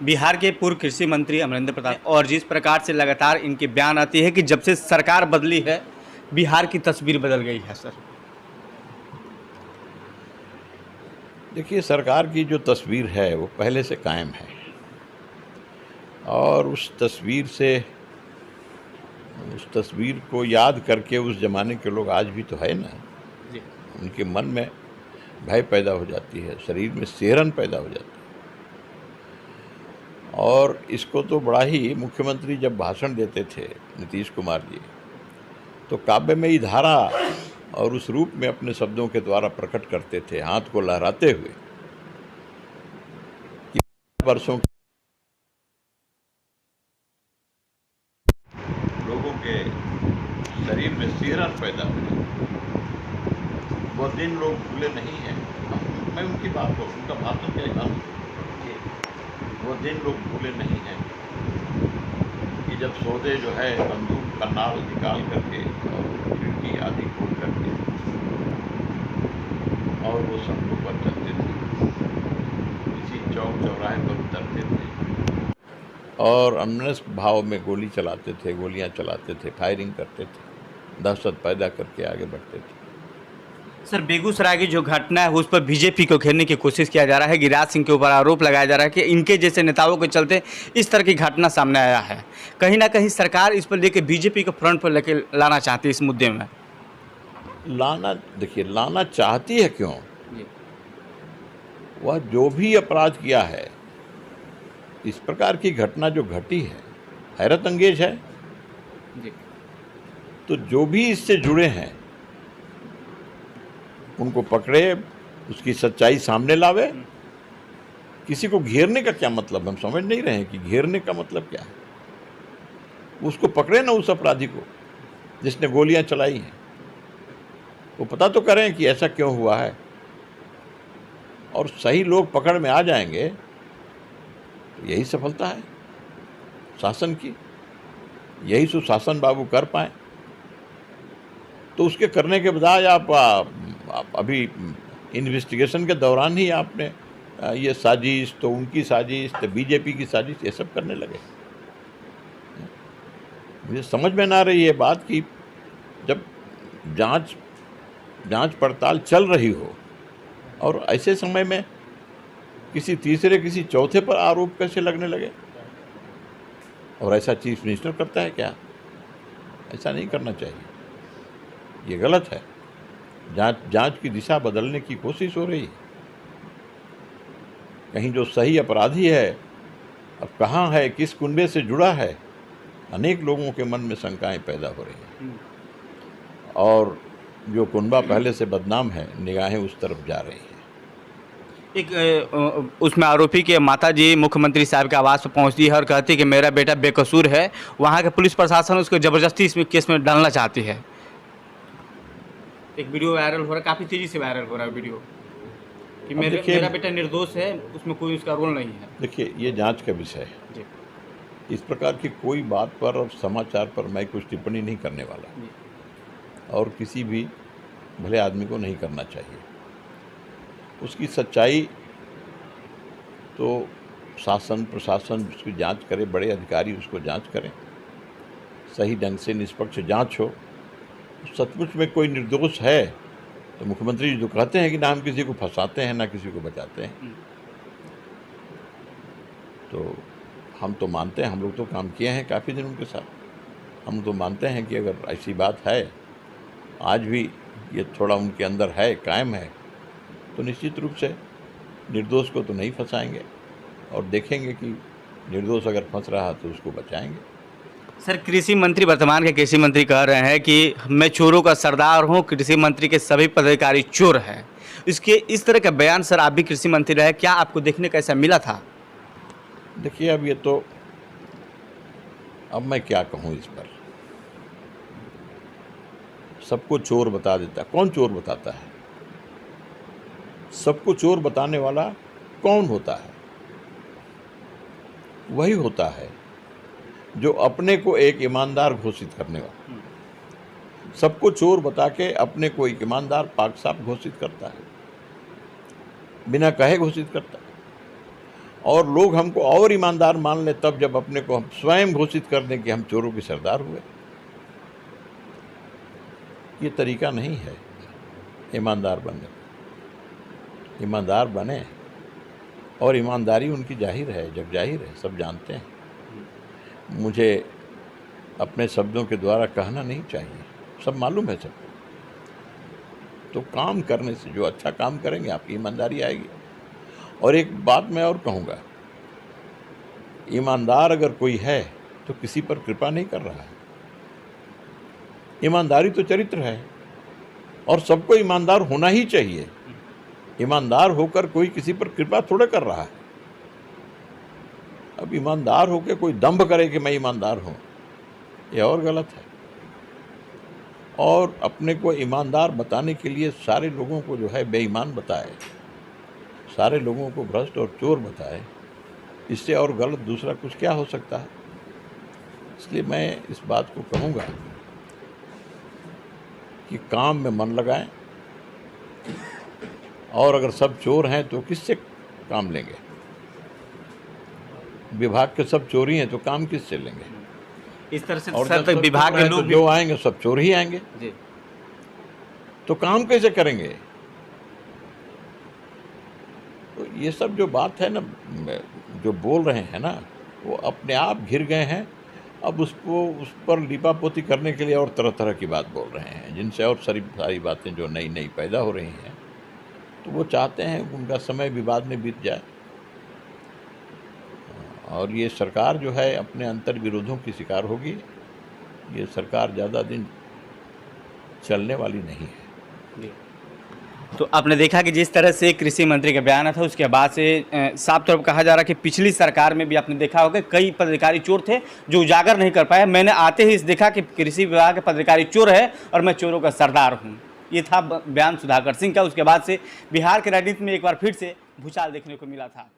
बिहार के पूर्व कृषि मंत्री अमरेंद्र प्रताप, और जिस प्रकार से लगातार इनके बयान आती है कि जब से सरकार बदली है बिहार की तस्वीर बदल गई है सर। देखिए, सरकार की जो तस्वीर है वो पहले से कायम है और उस तस्वीर को याद करके उस ज़माने के लोग आज भी तो है ना, जी। उनके मन में भय पैदा हो जाती है, शरीर में सिहरन पैदा हो जाती है। और इसको तो बड़ा ही मुख्यमंत्री जब भाषण देते थे नीतीश कुमार जी, तो काव्य में ही धारा और उस रूप में अपने शब्दों के द्वारा प्रकट करते थे, हाथ को लहराते हुए कि वर्षों लोगों के शरीर में सिहरन पैदा हुआ। वो दिन लोग भूले नहीं हैं। मैं उनकी बात करूँ, उनका भाषण क्या बात, वो दिन लोग भूले नहीं हैं कि जब सौदे जो है बंदूक का नाल निकाल करके और खिड़की आदि खोल करके और वो सड़कों पर चलते थे, किसी चौक चौराहे पर उतरते थे और अनमनस्क भाव में गोली चलाते थे, गोलियां चलाते थे, फायरिंग करते थे, दहशत पैदा करके आगे बढ़ते थे। सर, बेगूसराय की जो घटना है उस पर बीजेपी को घेरने की कोशिश किया जा रहा है। गिरिराज सिंह के ऊपर आरोप लगाया जा रहा है कि इनके जैसे नेताओं के चलते इस तरह की घटना सामने आया है। कहीं ना कहीं सरकार इस पर लेके बीजेपी को फ्रंट पर लेके लाना चाहती है इस मुद्दे में। देखिए, लाना चाहती है क्यों? वह जो भी अपराध किया है, इस प्रकार की घटना जो घटी है, हैरत अंगेज है। जी। तो जो भी इससे जुड़े हैं उनको पकड़े, उसकी सच्चाई सामने लावे। किसी को घेरने का क्या मतलब, हम समझ नहीं रहे हैं कि घेरने का मतलब क्या है। उसको पकड़े ना, उस अपराधी को जिसने गोलियां चलाई हैं, वो पता तो करें कि ऐसा क्यों हुआ है। और सही लोग पकड़ में आ जाएंगे तो यही सफलता है शासन की, यही सुशासन बाबू कर पाए। तो उसके करने के बजाय आप अभी इन्वेस्टिगेशन के दौरान ही आपने ये साजिश, तो उनकी साजिश, तो बीजेपी की साजिश, ये सब करने लगे। मुझे समझ में ना रही है बात कि जब जांच पड़ताल चल रही हो और ऐसे समय में किसी तीसरे, किसी चौथे पर आरोप कैसे लगने लगे। और ऐसा चीफ मिनिस्टर करता है क्या? ऐसा नहीं करना चाहिए, ये गलत है। जांच की दिशा बदलने की कोशिश हो रही है। कहीं जो सही अपराधी है अब कहाँ है, किस कुनबे से जुड़ा है, अनेक लोगों के मन में शंकाएं पैदा हो रही हैं। और जो कुनबा पहले से बदनाम है, निगाहें उस तरफ जा रही हैं। उसमें आरोपी के माताजी मुख्यमंत्री साहब के आवास पर पहुंचती है और कहती है कि मेरा बेटा बेकसूर है। वहां के पुलिस प्रशासन उसको जबरदस्ती इसमें केस में डालना चाहती है। एक वीडियो वायरल हो रहा है, काफ़ी तेज़ी से वायरल हो रहा है वीडियो कि मेरा बेटा निर्दोष है, उसमें कोई उसका रोल नहीं है। देखिए, ये जांच का विषय है जी। इस प्रकार की कोई बात पर और समाचार पर मैं कुछ टिप्पणी नहीं करने वाला, और किसी भी भले आदमी को नहीं करना चाहिए। उसकी सच्चाई तो शासन प्रशासन उसकी जांच करे, बड़े अधिकारी उसको जांच करें, सही ढंग से निष्पक्ष जांच हो। सचमुच में कोई निर्दोष है तो मुख्यमंत्री जी जो कहते हैं कि ना हम किसी को फंसाते हैं ना किसी को बचाते हैं, तो हम तो मानते हैं, हम लोग तो काम किए हैं काफ़ी दिन उनके साथ। हम तो मानते हैं कि अगर ऐसी बात है, आज भी ये थोड़ा उनके अंदर है, कायम है, तो निश्चित रूप से निर्दोष को तो नहीं फंसाएंगे और देखेंगे कि निर्दोष अगर फंस रहा तो उसको बचाएंगे। सर, कृषि मंत्री, वर्तमान के कृषि मंत्री कह रहे हैं कि मैं चोरों का सरदार हूं, कृषि मंत्री के सभी पदाधिकारी चोर हैं। इसके इस तरह का बयान, सर आप भी कृषि मंत्री रहे, क्या आपको देखने का ऐसा मिला था? देखिए, अब ये तो, अब मैं क्या कहूँ इस पर। सबको चोर बता देता है, कौन चोर बताता है? सबको चोर बताने वाला कौन होता है? वही होता है जो अपने को एक ईमानदार घोषित करने वाला। सबको चोर बता के अपने को एक ईमानदार पाक साफ घोषित करता है, बिना कहे घोषित करता है। और लोग हमको और ईमानदार मान लें तब जब अपने को हम स्वयं घोषित कर दें कि हम चोरों के सरदार हुए। ये तरीका नहीं है ईमानदार बनने का। ईमानदार बने और ईमानदारी उनकी जाहिर है, जग जाहिर है, सब जानते हैं। मुझे अपने शब्दों के द्वारा कहना नहीं चाहिए, सब मालूम है सबको। तो काम करने से जो अच्छा काम करेंगे आपकी ईमानदारी आएगी। और एक बात मैं और कहूँगा, ईमानदार अगर कोई है तो किसी पर कृपा नहीं कर रहा है। ईमानदारी तो चरित्र है और सबको ईमानदार होना ही चाहिए। ईमानदार होकर कोई किसी पर कृपा थोड़ा कर रहा है। अब ईमानदार होकर कोई दंभ करे कि मैं ईमानदार हूँ, ये और गलत है। और अपने को ईमानदार बताने के लिए सारे लोगों को जो है बेईमान बताए, सारे लोगों को भ्रष्ट और चोर बताए, इससे और गलत दूसरा कुछ क्या हो सकता है। इसलिए मैं इस बात को कहूँगा कि काम में मन लगाएं, और अगर सब चोर हैं तो किससे काम लेंगे? विभाग के सब चोरी हैं तो काम किससे लेंगे? इस तरह से और सर जब तक सब विभाग चोर के हैं तो लोग जो आएंगे सब चोर ही आएंगे, जी तो काम कैसे करेंगे? तो ये सब जो बात है ना, जो बोल रहे हैं ना, वो अपने आप घिर गए हैं। अब उस पर लिपापोती करने के लिए और तरह तरह की बात बोल रहे हैं, जिनसे और सारी बातें जो नई नई पैदा हो रही हैं। तो वो चाहते हैं उनका समय विवाद में बीत जाए, और ये सरकार जो है अपने अंतर विरोधों की शिकार होगी। ये सरकार ज़्यादा दिन चलने वाली नहीं है। तो आपने देखा कि जिस तरह से कृषि मंत्री का बयान था, उसके बाद से साफ तौर पर कहा जा रहा है कि पिछली सरकार में भी आपने देखा होगा कई पदाधिकारी चोर थे जो उजागर नहीं कर पाए। मैंने आते ही देखा कि कृषि विभाग के पदाधिकारी चोर है और मैं चोरों का सरदार हूँ। ये था बयान सुधाकर सिंह का। उसके बाद से बिहार के राजनीति में एक बार फिर से भूचाल देखने को मिला था।